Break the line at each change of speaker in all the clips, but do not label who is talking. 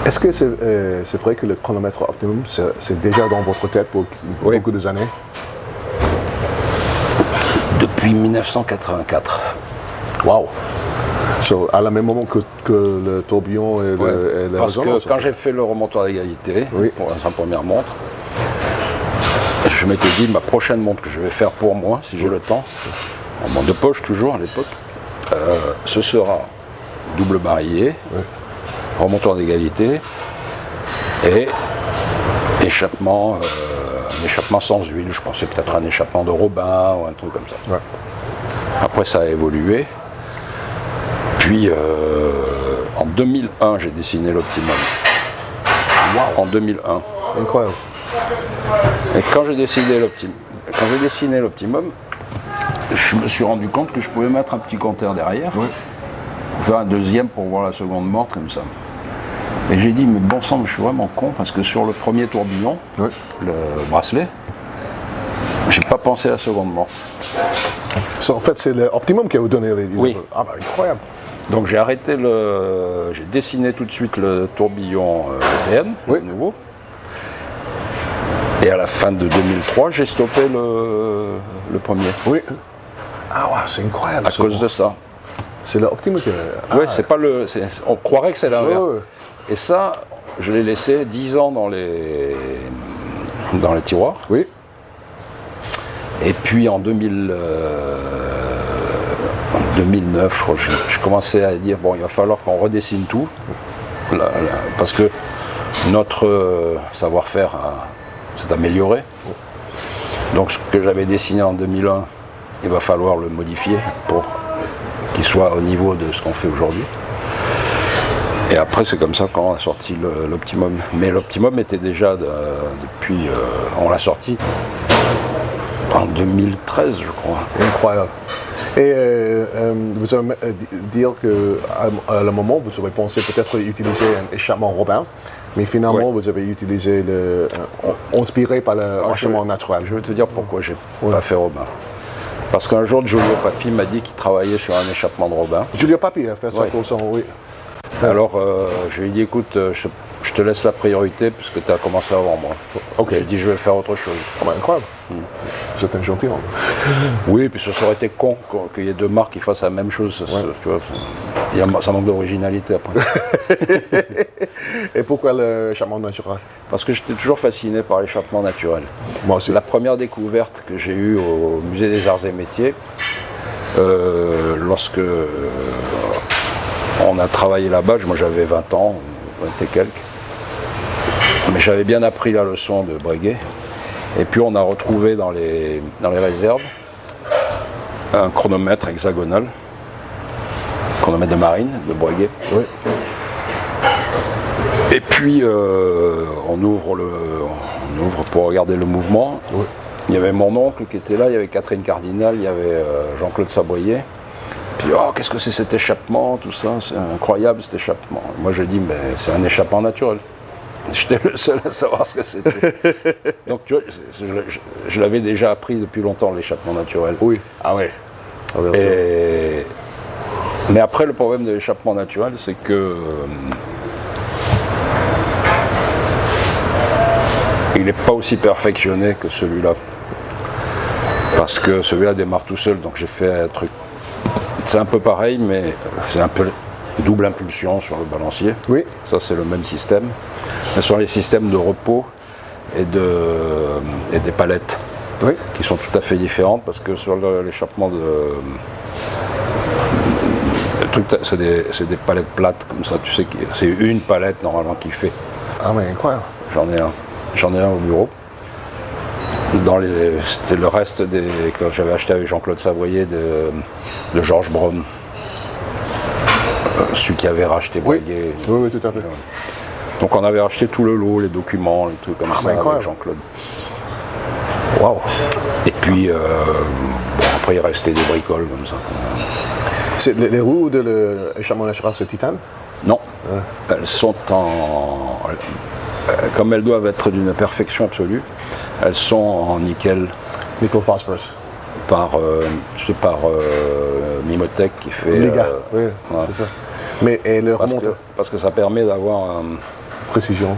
Est-ce que c'est vrai que le chronomètre optimum, c'est déjà dans votre tête pour beaucoup des années?
Depuis 1984.
Wow! So, à la même moment que le tourbillon et la
Parce
résonance,
que quand j'ai fait le remontoir d'égalité, pour sa première montre, je m'étais dit, ma prochaine montre que je vais faire pour moi, si j'ai le temps, en montre de poche toujours à l'époque, ce sera double barillet, remontoir d'égalité et échappement, un échappement sans huile. Je pensais peut-être un échappement de Robin ou un truc comme ça.
Ouais.
Après, ça a évolué. Puis, en 2001, j'ai dessiné l'Optimum.
Wow.
En 2001.
Incroyable.
Et quand j'ai dessiné l'Optimum, je me suis rendu compte que je pouvais mettre un petit compteur derrière, faire un deuxième pour voir la seconde morte comme ça. Et j'ai dit, mais bon sang, je suis vraiment con, parce que sur le premier tourbillon, le bracelet, j'ai pas pensé à la seconde morte.
So, en fait, c'est l'Optimum qui a vous donné les...
Oui.
Ah bah, incroyable.
Donc j'ai j'ai dessiné tout de suite le tourbillon ETN, le nouveau. Et à la fin de 2003, j'ai stoppé le premier.
Oui. Ah ouais, c'est incroyable.
À cause de ça.
C'est l'Optimum qui...
Oui, c'est pas le... On croirait que c'est l'inverse.
Ouais.
Et ça, je l'ai laissé 10 ans dans les tiroirs.
Oui.
Et puis en 2009, je crois, je commençais à dire, bon, il va falloir qu'on redessine tout. Parce que notre savoir-faire s'est amélioré. Donc ce que j'avais dessiné en 2001, il va falloir le modifier pour qu'il soit au niveau de ce qu'on fait aujourd'hui. Et après, c'est comme ça qu'on a sorti l'Optimum. Mais l'Optimum était déjà depuis... on l'a sorti en 2013, je crois.
Incroyable. Et vous allez dire qu'à le moment, vous avez pensé peut-être utiliser un échappement Robin, mais finalement, vous avez utilisé inspiré par l'échappement naturel.
Je vais te dire pourquoi j'ai pas fait Robin. Parce qu'un jour, Giulio Papi m'a dit qu'il travaillait sur un échappement de Robin.
Giulio Papi a fait ça pour ça, oui.
Alors, je lui ai dit, écoute, je te laisse la priorité puisque tu as commencé avant moi.
Okay.
J'ai dit, je vais faire autre chose.
Ah ben, incroyable. C'est un gentilhomme.
Oui, puis ça aurait été con qu'il y ait deux marques qui fassent la même chose. Tu vois, ça manque d'originalité après.
Et pourquoi l'échappement naturel?
Parce que j'étais toujours fasciné par l'échappement naturel.
Moi aussi.
La première découverte que j'ai eue au Musée des Arts et Métiers, lorsque on a travaillé là-bas, moi j'avais 20 ans, 20 et quelques, mais j'avais bien appris la leçon de Breguet. Et puis on a retrouvé dans les réserves un chronomètre hexagonal, chronomètre de marine de Breguet.
Oui.
Et puis on ouvre pour regarder le mouvement.
Oui.
Il y avait mon oncle qui était là, il y avait Catherine Cardinal, il y avait Jean-Claude Saboyer. Puis qu'est-ce que c'est cet échappement, tout ça, c'est incroyable cet échappement. Moi j'ai dit, mais c'est un échappement naturel. J'étais le seul à savoir ce que c'était. Donc tu vois, je l'avais déjà appris depuis longtemps, l'échappement naturel.
Oui. Ah oui.
Mais après, le problème de l'échappement naturel, c'est que il n'est pas aussi perfectionné que celui-là. Parce que celui-là démarre tout seul, donc j'ai fait un truc. C'est un peu pareil, mais c'est un peu double impulsion sur le balancier. Oui. Ça, c'est le même système. Mais sur les systèmes de repos et des palettes, qui sont tout à fait différentes, parce que sur l'échappement c'est des palettes plates, comme ça, tu sais, c'est une palette normalement qui fait.
Ah mais incroyable.
J'en ai un au bureau. C'était le reste que j'avais acheté avec Jean-Claude Savoyer de Georges Braun. Celui qui avait racheté Breguet.
Oui, tout à fait.
Donc on avait acheté tout le lot, les documents, les trucs comme ça avec Jean-Claude.
Waouh.
Et puis après il restait des bricoles comme ça.
Les roues de l'échappement naturel, c'est titane?
Non. Elles sont comme elles doivent être d'une perfection absolue, elles sont en nickel.
Nickel phosphorus.
Par Mimotech qui fait.
Les gars, oui, c'est ça. Mais et le remonte.
Parce que ça permet d'avoir
précision.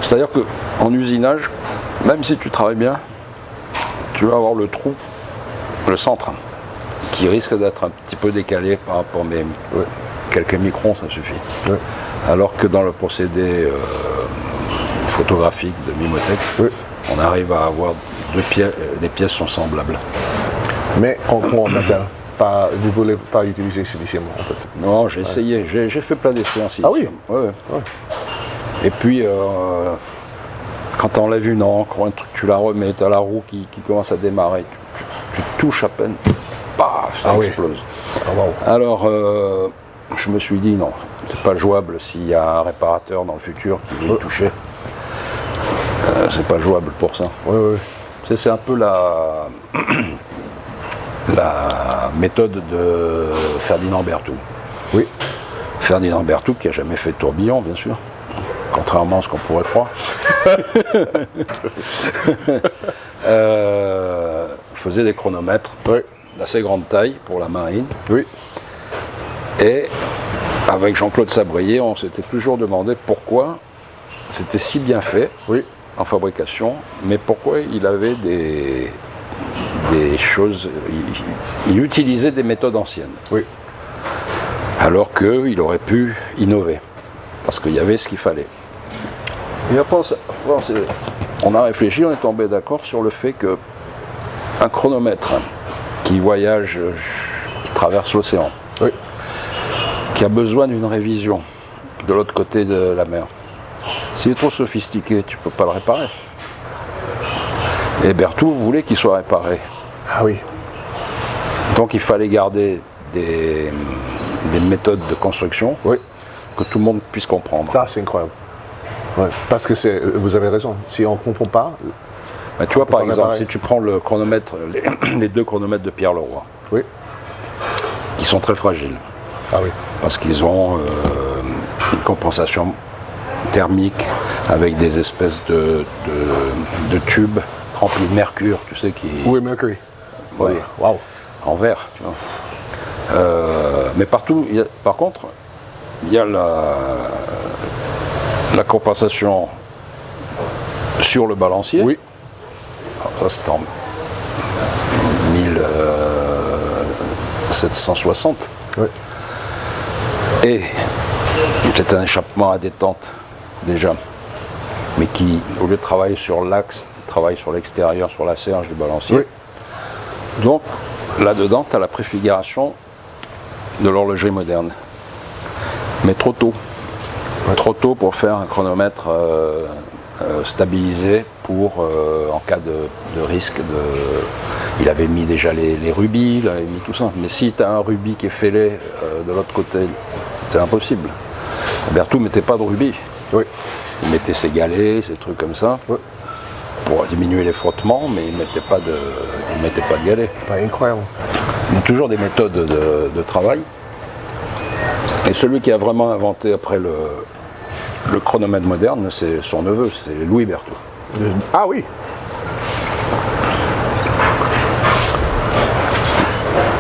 C'est-à-dire qu'en usinage, même si tu travailles bien, tu vas avoir le trou, le centre, qui risque d'être un petit peu décalé par rapport à quelques microns, ça suffit.
Ouais.
Alors que dans le procédé photographique de Mimotech, on arrive à avoir les pièces sont semblables.
Mais en métal. Vous ne voulez pas utiliser silicium en fait?
Non, j'ai essayé, j'ai fait plein d'essais en silicium.
Ah oui?
Ouais. Et puis, quand tu enlèves une encre ou un truc, tu la remets, tu as la roue qui commence à démarrer, tu touches à peine, paf, ça explose.
Ah, wow.
Alors, je me suis dit non, c'est pas jouable s'il y a un réparateur dans le futur qui veut le toucher. C'est pas jouable pour ça.
Oui.
C'est un peu la méthode de Ferdinand Berthoud.
Oui.
Ferdinand Berthoud qui n'a jamais fait de tourbillon, bien sûr. Contrairement à ce qu'on pourrait croire. Faisait des chronomètres d'assez grande taille pour la marine.
Oui.
Et avec Jean-Claude Sabrier, on s'était toujours demandé pourquoi c'était si bien fait en fabrication, mais pourquoi il avait des choses. Il utilisait des méthodes anciennes.
Oui.
Alors qu'il aurait pu innover. Parce qu'il y avait ce qu'il fallait. Et après, on a réfléchi, on est tombé d'accord sur le fait qu'un chronomètre qui voyage, qui traverse l'océan, qui a besoin d'une révision de l'autre côté de la mer, s'il est trop sophistiqué, tu ne peux pas le réparer. Et Berthoud voulait qu'il soit réparé.
Ah oui.
Donc il fallait garder des méthodes de construction que tout le monde puisse comprendre.
Ça, c'est incroyable. Ouais. Parce que vous avez raison. Si on ne comprend pas.
Ben, tu vois, par exemple, si tu prends le chronomètre, les deux chronomètres de Pierre Leroy, qui sont très fragiles.
Ah oui.
Parce qu'ils ont une compensation thermique avec des espèces de tubes remplis de mercure, tu sais, qui...
Oui, mercury.
Oui.
Wow.
En verre, tu vois. Mais partout, par contre, il y a la compensation sur le balancier.
Oui.
Alors ça, c'est en 1760.
Oui.
Et c'est un échappement à détente, déjà. Mais qui, au lieu de travailler sur l'axe, travaille sur l'extérieur, sur la serge du balancier.
Oui.
Donc, là-dedans, tu as la préfiguration de l'horlogerie moderne. Mais trop tôt. Trop tôt pour faire un chronomètre stabilisé pour, en cas de risque de... Il avait mis déjà les rubis, il avait mis tout ça. Mais si tu as un rubis qui est fêlé de l'autre côté, c'est impossible. Berthoud ne mettait pas de rubis.
Oui.
Il mettait ses galets, ses trucs comme ça, pour diminuer les frottements, mais il ne mettait pas de galets.
Incroyable.
Il y a toujours des méthodes de travail. Et celui qui a vraiment inventé après le chronomètre moderne, c'est son neveu, c'est Louis Berthoud.
Ah oui.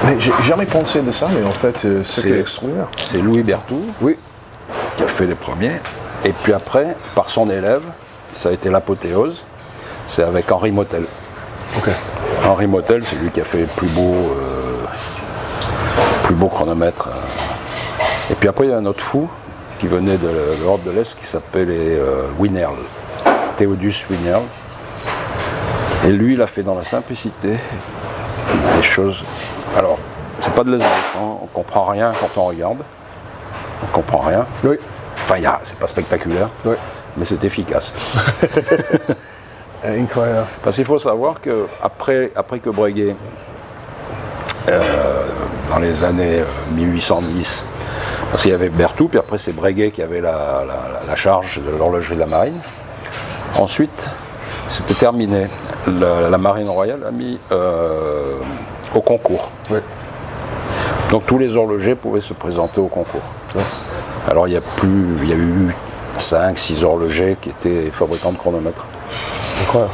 Mais j'ai jamais pensé de ça, mais en fait, c'est extraordinaire.
C'est Louis Berthoud qui a fait les premiers. Et puis après, par son élève, ça a été l'apothéose, c'est avec Henri Motel.
Okay.
Henri Motel, c'est lui qui a fait le plus beau chronomètre. Et puis après, il y a un autre fou qui venait de l'Europe de l'Est qui s'appelait Wienerl, Théodus Wienerl. Et lui, il a fait dans la simplicité des choses. Alors, c'est pas de l'esbrouf, hein, on comprend rien quand on regarde. On comprend rien.
Oui.
Enfin, c'est pas spectaculaire, mais c'est efficace.
Incroyable.
Parce qu'il faut savoir qu'après que Breguet, dans les années 1810, parce qu'il y avait Berthoud, puis après c'est Breguet qui avait la charge de l'horlogerie de la marine. Ensuite, c'était terminé. La marine royale a mis au concours.
Oui.
Donc tous les horlogers pouvaient se présenter au concours. Oui. Alors il y a eu 5-6 horlogers qui étaient fabricants de chronomètres.
Incroyable.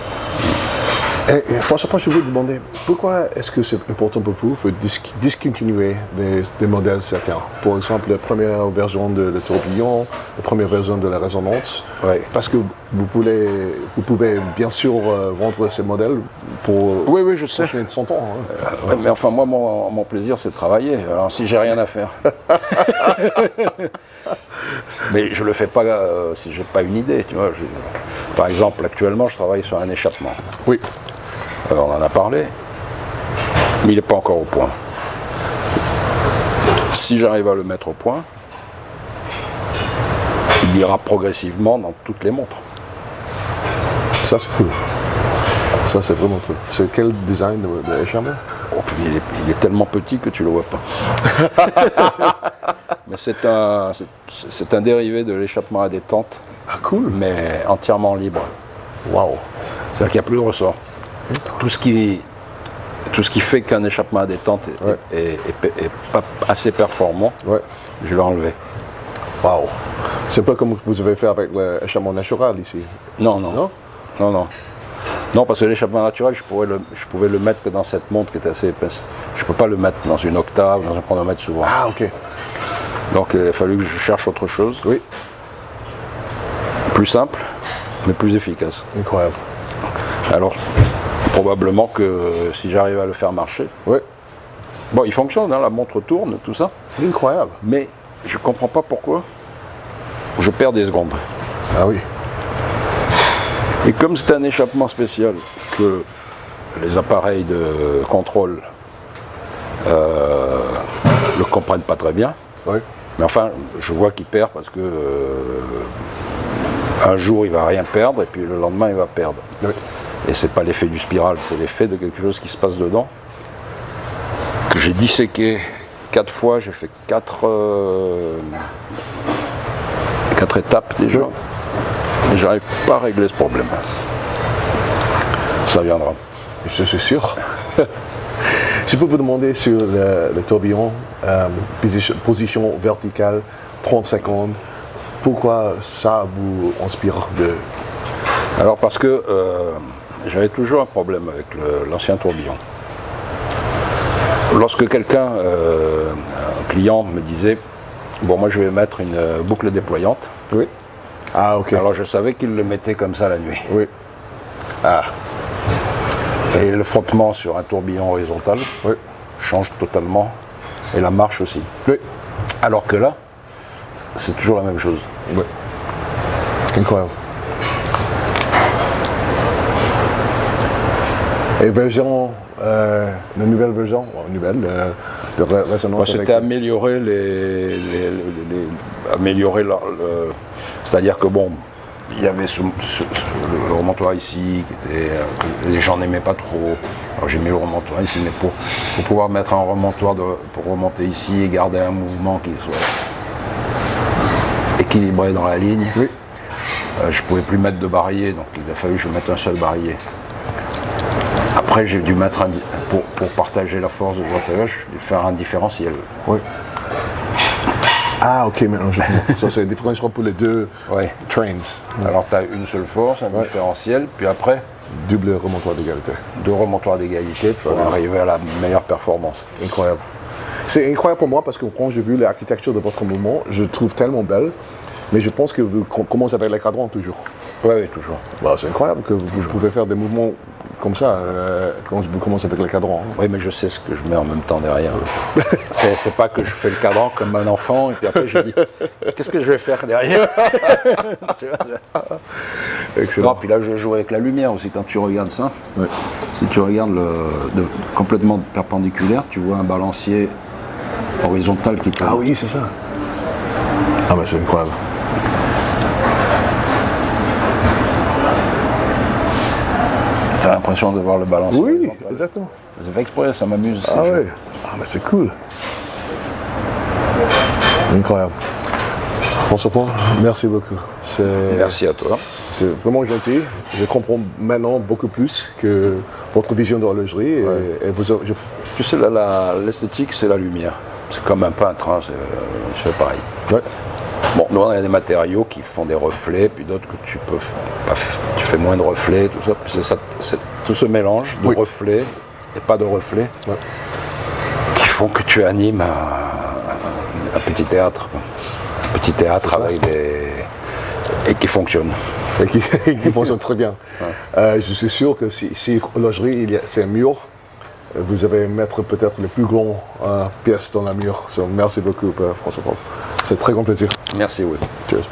Et franchement, je veux vous demander, pourquoi est-ce que c'est important pour vous de discontinuer des modèles certains? Par exemple, la première version de le tourbillon, la première version de la résonance.
Ouais.
Parce que vous pouvez bien sûr vendre ces modèles pour
Oui, je sais.
de 100 ans. Hein.
Ouais, mais enfin, moi, mon plaisir, c'est de travailler. Alors, si j'ai rien à faire. Mais je le fais pas si j'ai pas une idée, tu vois. Par exemple, actuellement, je travaille sur un échappement.
Oui.
On en a parlé, mais il n'est pas encore au point. Si j'arrive à le mettre au point, il ira progressivement dans toutes les montres.
Ça, c'est cool. Ça, c'est vraiment cool. C'est quel design de l'échappement?
Oh, il est tellement petit que tu ne le vois pas. Mais c'est un dérivé de l'échappement à détente,
Ah, cool.
mais entièrement libre.
Waouh.
C'est-à-dire qu'il n'y a plus de ressort. Tout ce qui fait qu'un échappement à détente est pas assez performant, je vais enlever.
Waouh. C'est pas comme vous avez fait avec l'échappement naturel ici.
Non. Non, parce que l'échappement naturel, je pouvais le mettre que dans cette montre qui était assez épaisse. Je ne peux pas le mettre dans une octave, dans un chronomètre souvent.
Ah, ok.
Donc il a fallu que je cherche autre chose.
Oui.
Plus simple, mais plus efficace.
Incroyable.
Alors, probablement que si j'arrive à le faire marcher.
Oui.
Bon, il fonctionne, hein, la montre tourne, tout ça.
Incroyable.
Mais je ne comprends pas pourquoi je perds des secondes.
Ah oui.
Et comme c'est un échappement spécial que les appareils de contrôle le comprennent pas très bien,
Oui.
mais enfin, je vois qu'il perd parce que un jour il va rien perdre et puis le lendemain il va perdre.
Oui.
Et c'est pas l'effet du spiral, c'est l'effet de quelque chose qui se passe dedans, que j'ai disséqué 4 fois, j'ai fait 4 étapes déjà,
Oui.
et j'arrive pas à régler ce problème. Ça viendra.
Je suis sûr. Je peux vous demander sur le tourbillon, position verticale, 30 secondes, pourquoi ça vous inspire de...
Alors parce que j'avais toujours un problème avec l'ancien tourbillon. Lorsque quelqu'un, un client me disait, bon moi je vais mettre une boucle déployante.
Oui. Ah, ok.
Alors je savais qu'il le mettait comme ça la nuit.
Oui. Ah.
Et le frottement sur un tourbillon horizontal change totalement, et la marche aussi.
Oui.
Alors que là, c'est toujours la même chose.
Oui. Incroyable. Et version, la nouvelle version, de résonance.
C'était améliorer c'est-à-dire que bon, il y avait le remontoir ici qui était, les gens n'aimaient pas trop. Alors j'ai mis le remontoir ici, mais pour pouvoir mettre un remontoir pour remonter ici et garder un mouvement qui soit équilibré dans la ligne, je ne pouvais plus mettre de barillet, donc il a fallu que je mette un seul barillet. Après j'ai dû mettre pour partager la force de droite à gauche, faire un différentiel.
Oui. Ah, ok, maintenant je comprends. Ça, c'est un différentiel pour les deux trains.
Alors, tu as une seule force, un différentiel, puis après,
double remontoir d'égalité.
2 remontoirs d'égalité pour arriver à la meilleure performance.
Incroyable. C'est incroyable pour moi parce que quand j'ai vu l'architecture de votre mouvement, je trouve tellement belle, mais je pense que vous commencez avec les cadrans toujours.
Oui, toujours.
Bah, c'est incroyable que vous pouvez faire des mouvements comme ça quand vous commencez avec les cadrans.
Oui, mais je sais ce que je mets en même temps derrière. C'est pas que je fais le cadran comme un enfant et puis après je dis qu'est-ce que je vais faire derrière. Tu vois,
excellent.
Non, puis là je joue avec la lumière aussi quand tu regardes ça. Si tu regardes complètement perpendiculaire, tu vois un balancier horizontal qui tourne.
Ah oui, c'est ça. Ah mais c'est incroyable.
T'as l'impression de voir le balancier.
Oui, exactement.
C'est fait exprès, ça m'amuse.
Ah oui. Ah mais c'est cool. Incroyable. François, merci beaucoup.
Merci à toi.
C'est vraiment gentil. Je comprends maintenant beaucoup plus que votre vision d'horlogerie. Et
Tu sais, l'esthétique, c'est la lumière. C'est comme un peintre, hein, c'est pareil.
Ouais.
Bon, nous on a des matériaux qui font des reflets, puis d'autres que tu fais moins de reflets, tout ça. C'est tout ce mélange de reflets et pas de reflets qui font que tu animes un petit théâtre. Un petit théâtre avec et qui fonctionne.
Et qui fonctionne très bien. Ouais. Je suis sûr que si l'horlogerie, c'est un mur, vous allez mettre peut-être les plus grandes pièces dans la mur. Merci beaucoup, François-Paul. C'est un très grand plaisir.
Merci, oui.
Cheers.